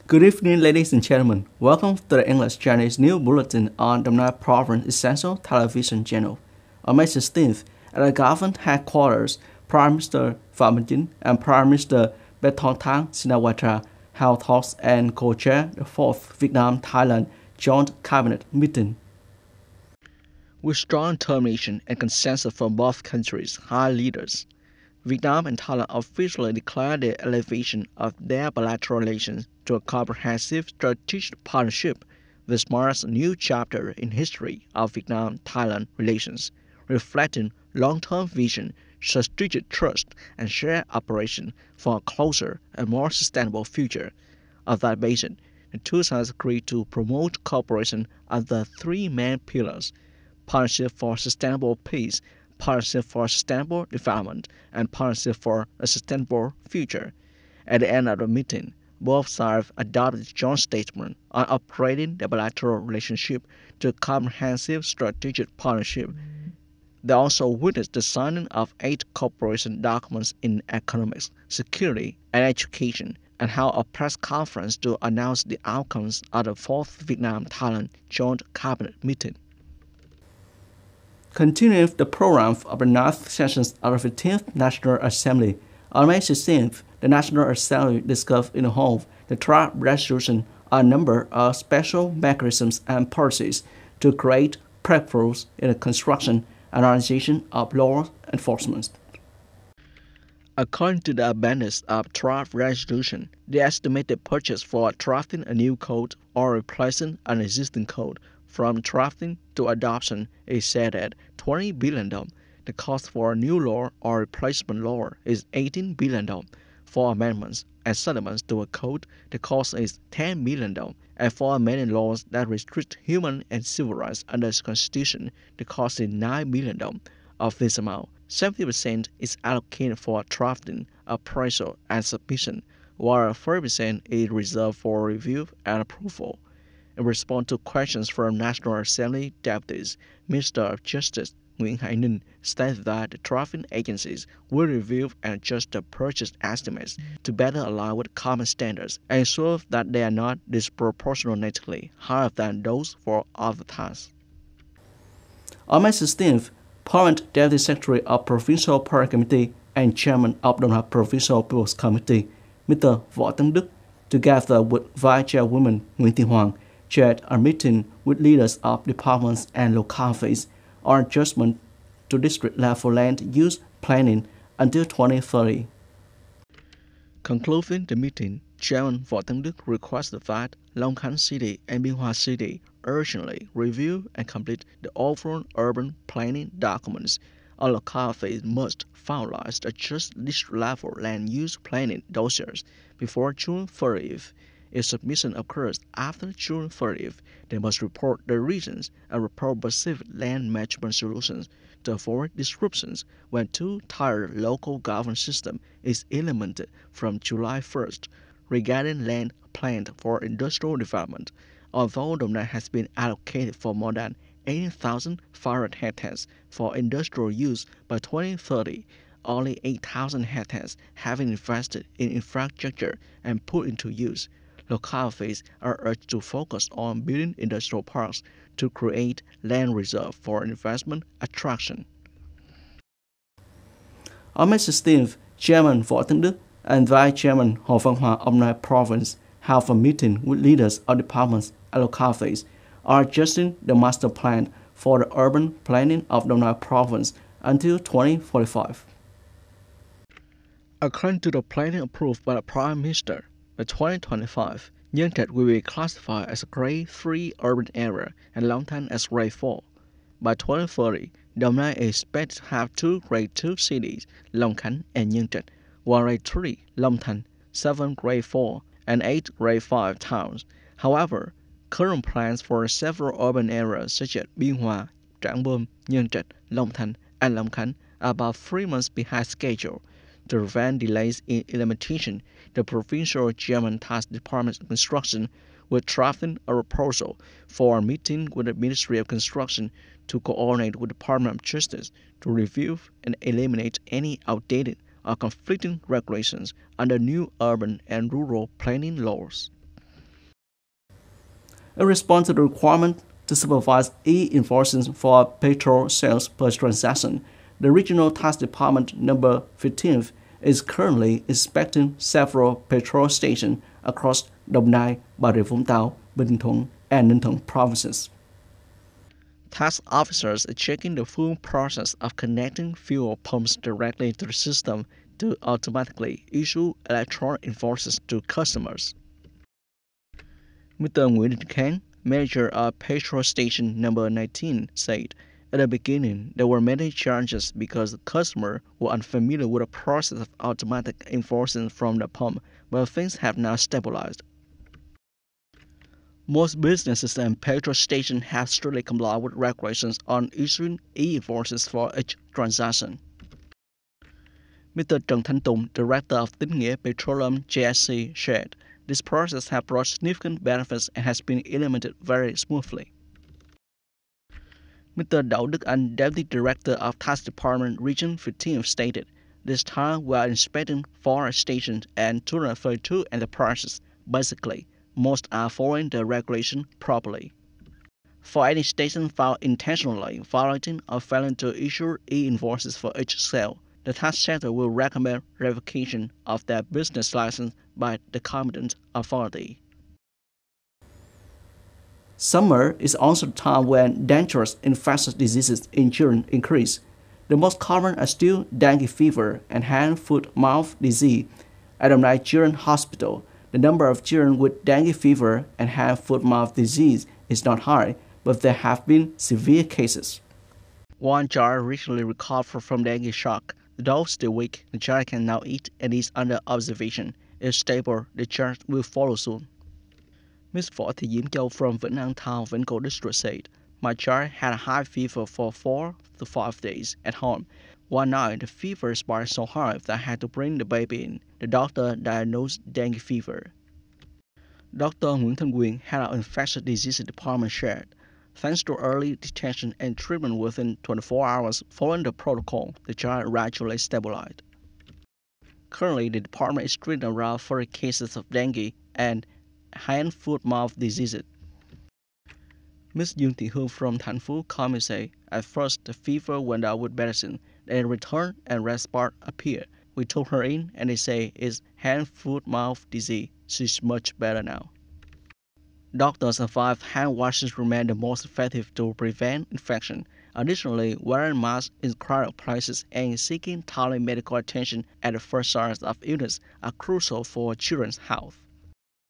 Good evening, ladies and gentlemen. Welcome to the English Chinese News Bulletin on the Nam Province Essential Television Channel. On May 16th, at the government headquarters, Prime Minister Phạm Minh Chính and Prime Minister Paetongtarn Shinawatra held talks and co-chaired the 4th Vietnam-Thailand Joint Cabinet meeting. With strong determination and consensus from both countries' high leaders, Vietnam and Thailand officially declared the elevation of their bilateral relations to a comprehensive strategic partnership. This marks a new chapter in history of Vietnam-Thailand relations, reflecting long-term vision, strategic trust, and shared operation for a closer and more sustainable future. On that basis, the two sides agreed to promote cooperation under three main pillars: partnership for sustainable peace, partnership for sustainable development, and partnership for a sustainable future. At the end of the meeting, both sides adopted a joint statement on upgrading the bilateral relationship to a comprehensive strategic partnership. They also witnessed the signing of 8 cooperation documents in economics, security, and education, and held a press conference to announce the outcomes of the 4th Vietnam-Thailand Joint Cabinet meeting. Continuing the program of the ninth sessions of the 15th National Assembly, on May 16th, the National Assembly discussed in the whole the draft resolution on a number of special mechanisms and policies to create breakthroughs in the construction and organization of law enforcement. According to the abundance of draft resolution, the estimated purchase for drafting a new code or replacing an existing code from drafting to adoption is set at $20 billion. The cost for a new law or replacement law is $18 billion. For amendments and settlements to a code, the cost is $10 billion. And for amending laws that restrict human and civil rights under the Constitution, the cost is $9 billion. Of this amount, 70% is allocated for drafting, appraisal, and submission, while 30% is reserved for review and approval. In response to questions from National Assembly deputies, Minister of Justice Nguyễn Hải Ninh stated that the drafting agencies will review and adjust the purchase estimates to better align with common standards and ensure that they are not disproportionately higher than those for other tasks. On May 16th, Parliament Deputy Secretary of Provincial Party Committee and Chairman of the Provincial People's Committee, Mr. Võ Tấn Đức, together with Vice Chairwoman Nguyễn Thị Hoàng, chaired a meeting with leaders of departments and localities on adjustment to district-level land use planning until 2030. Concluding the meeting, Chairman Võ Tấn Đức requested that Long Khánh City and Biên Hòa City urgently review and complete the overall urban planning documents. All localities must finalize the just district-level land use planning dossiers before June 30th. If submission occurs after June 30th, they must report the reasons and report specific land management solutions to avoid disruptions when two-tier local government system is implemented from July 1st. Regarding land planned for industrial development, although the land has been allocated for more than 18,500 hectares for industrial use by 2030, only 8,000 hectares have been invested in infrastructure and put into use. Localities are urged to focus on building industrial parks to create land reserve for investment attraction. On May 16th, Chairman Võ Tấn Đức and Vice Chairman Hồ Văn Hòa of Nam Province held a meeting with leaders of departments and localities on adjusting the master plan for the urban planning of the Nam Province until 2045. According to the planning approved by the Prime Minister, by 2025, Nhân Trạch will be classified as a Grade 3 urban area and Long Thanh as Grade 4. By 2030, Đồng Nai is expected to have 2 Grade 2 cities, Long Khánh and Nhân Trạch, 1 Grade 3, Long Thanh, 7 Grade 4, and 8 Grade 5 towns. However, current plans for several urban areas such as Biên Hòa, Trảng Bom, Nhân Trạch, Long Thanh, and Long Khánh are about 3 months behind schedule. To prevent delays in implementation, the Provincial German Task Department of Construction will drafting a proposal for a meeting with the Ministry of Construction to coordinate with the Department of Justice to review and eliminate any outdated or conflicting regulations under new urban and rural planning laws. In response to the requirement to supervise e-invoicing for petrol sales per transaction, the Regional Tax Department number 15 is currently inspecting several petrol stations across Đồng Nai, Bà Rịa Vũng Tàu, Bình Thuận, and Ninh Thuận provinces. Tax officers are checking the full process of connecting fuel pumps directly to the system to automatically issue electronic invoices to customers. Mr. Nguyễn Đình Khang, manager of petrol station number 19, said, at the beginning, there were many challenges because the customers were unfamiliar with the process of automatic invoicing from the pump, but things have now stabilized. Most businesses and petrol stations have strictly complied with regulations on issuing e-invoices for each transaction. Mr. Trần Thanh Tùng, director of Tín Nghĩa Petroleum JSC, said, this process has brought significant benefits and has been implemented very smoothly. Mr. Đậu Đức Anh, Deputy Director of Tax Department Region 15, stated, this time we are inspecting 4 stations and 232 enterprises. Basically, most are following the regulation properly. For any station found intentionally violating or failing to issue e-invoices for each sale, the tax sector will recommend revocation of their business license by the competent authority. Summer is also the time when dangerous infectious diseases in children increase. The most common are still dengue fever and hand-foot-mouth disease. At Đồng Nai Children's Hospital, the number of children with dengue fever and hand-foot-mouth disease is not high, but there have been severe cases. One child recently recovered from dengue shock. Though still weak, the child can now eat and is under observation. If stable, the child will follow soon. Ms. Võ Thị Diễm Châu from Vĩnh An Town, Vĩnh Cổ District said, my child had a high fever for 4 to 5 days at home. One night, the fever spiked so high that I had to bring the baby in. The doctor diagnosed dengue fever. Dr. Nguyễn Thanh Quyền, head of infectious diseases department, shared, thanks to early detection and treatment within 24 hours following the protocol, the child gradually stabilized. Currently, the department is treating around 40 cases of dengue and hand-foot-mouth diseases. Ms. Dương Thị Hương from Thành Phố called me say, at first the fever went out with medicine, then it returned and red spot appeared. We took her in and they say it's hand-foot-mouth disease. She's much better now. Doctors advise hand washing remain the most effective to prevent infection. Additionally, wearing masks in crowded places and seeking timely medical attention at the first signs of illness are crucial for children's health.